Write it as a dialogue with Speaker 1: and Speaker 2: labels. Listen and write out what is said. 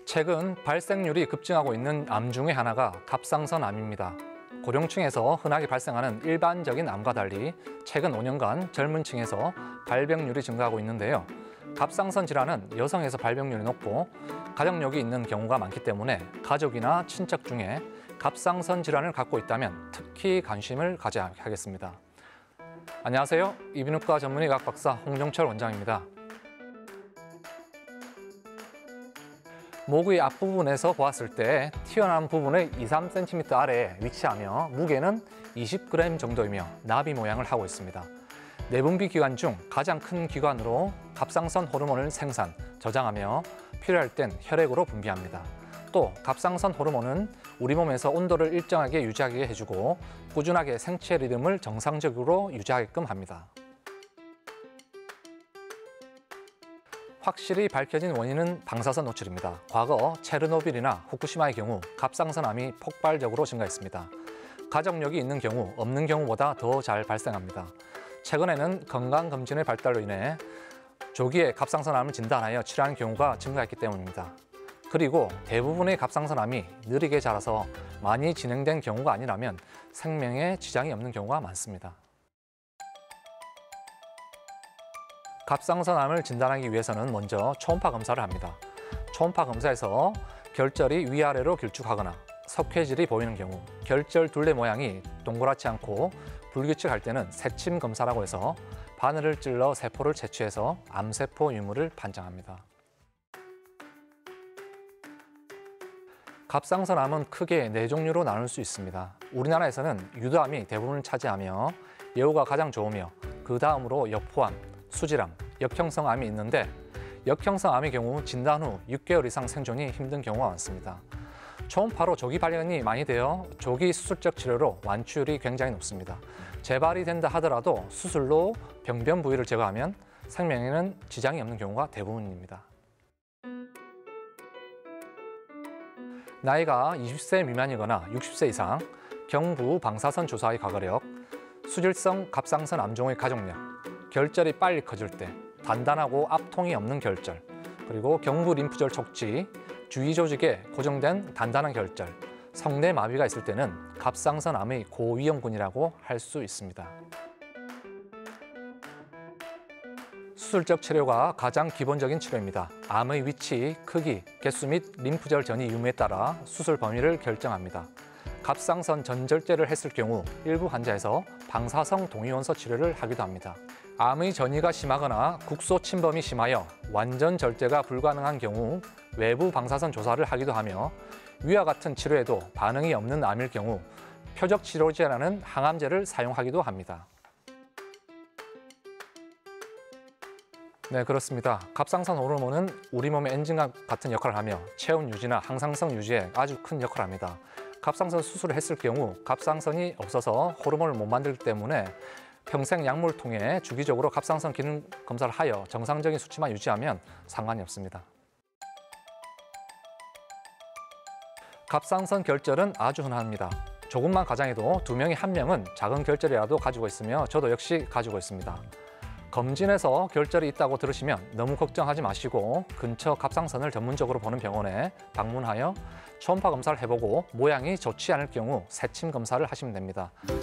Speaker 1: 최근 발생률이 급증하고 있는 암 중에 하나가 갑상선 암입니다. 고령층에서 흔하게 발생하는 일반적인 암과 달리 최근 5년간 젊은 층에서 발병률이 증가하고 있는데요. 갑상선 질환은 여성에서 발병률이 높고 가족력이 있는 경우가 많기 때문에 가족이나 친척 중에 갑상선 질환을 갖고 있다면 특히 관심을 가져야 하겠습니다. 안녕하세요. 이비인후과 전문의학 박사 홍종철 원장입니다. 목 의 앞부분에서 보았을 때 튀어나온 부분의 2-3cm 아래에 위치하며 무게는 20g 정도이며 나비 모양을 하고 있습니다. 내분비 기관 중 가장 큰 기관으로 갑상선 호르몬을 생산, 저장하며 필요할 땐 혈액으로 분비합니다. 또 갑상선 호르몬은 우리 몸에서 온도를 일정하게 유지하게 해주고 꾸준하게 생체 리듬을 정상적으로 유지하게끔 합니다. 확실히 밝혀진 원인은 방사선 노출입니다. 과거 체르노빌이나 후쿠시마의 경우 갑상선암이 폭발적으로 증가했습니다. 가족력이 있는 경우 없는 경우보다 더 잘 발생합니다. 최근에는 건강검진의 발달로 인해 조기에 갑상선암을 진단하여 치료하는 경우가 증가했기 때문입니다. 그리고 대부분의 갑상선암이 느리게 자라서 많이 진행된 경우가 아니라면 생명에 지장이 없는 경우가 많습니다. 갑상선암을 진단하기 위해서는 먼저 초음파 검사를 합니다. 초음파 검사에서 결절이 위아래로 길쭉하거나 석회질이 보이는 경우, 결절 둘레 모양이 동그랗지 않고 불규칙할 때는 새침 검사라고 해서 바늘을 찔러 세포를 채취해서 암세포 유무를 판정합니다. 갑상선암은 크게 4종류로 나눌 수 있습니다. 우리나라에서는 유도암이 대부분을 차지하며 예후가 가장 좋으며 그 다음으로 여포암, 수질암, 역형성 암이 있는데 역형성 암의 경우 진단 후 6개월 이상 생존이 힘든 경우가 많습니다. 초음파로 조기 발견이 많이 되어 조기 수술적 치료로 완치율이 굉장히 높습니다. 재발이 된다 하더라도 수술로 병변 부위를 제거하면 생명에는 지장이 없는 경우가 대부분입니다. 나이가 20세 미만이거나 60세 이상, 경부 방사선 주사의 과거력, 수질성 갑상선 암종의 가족력, 결절이 빨리 커질 때, 단단하고 압통이 없는 결절, 그리고 경부 림프절 촉지, 주위 조직에 고정된 단단한 결절, 성내 마비가 있을 때는 갑상선암의 고위험군이라고 할 수 있습니다. 수술적 치료가 가장 기본적인 치료입니다. 암의 위치, 크기, 개수 및 림프절 전이 유무에 따라 수술 범위를 결정합니다. 갑상선 전절제를 했을 경우 일부 환자에서 방사성 동위원소 치료를 하기도 합니다. 암의 전이가 심하거나 국소 침범이 심하여 완전 절제가 불가능한 경우 외부 방사선 조사를 하기도 하며 위와 같은 치료에도 반응이 없는 암일 경우 표적 치료제라는 항암제를 사용하기도 합니다. 네, 그렇습니다. 갑상선 호르몬은 우리 몸의 엔진과 같은 역할을 하며 체온 유지나 항상성 유지에 아주 큰 역할을 합니다. 갑상선 수술을 했을 경우 갑상선이 없어서 호르몬을 못 만들기 때문에 평생 약물을 통해 주기적으로 갑상선 기능 검사를 하여 정상적인 수치만 유지하면 상관이 없습니다. 갑상선 결절은 아주 흔합니다. 조금만 가장해도 2명에 1명은 작은 결절이라도 가지고 있으며 저도 역시 가지고 있습니다. 검진에서 결절이 있다고 들으시면 너무 걱정하지 마시고 근처 갑상선을 전문적으로 보는 병원에 방문하여 초음파 검사를 해보고 모양이 좋지 않을 경우 새침 검사를 하시면 됩니다.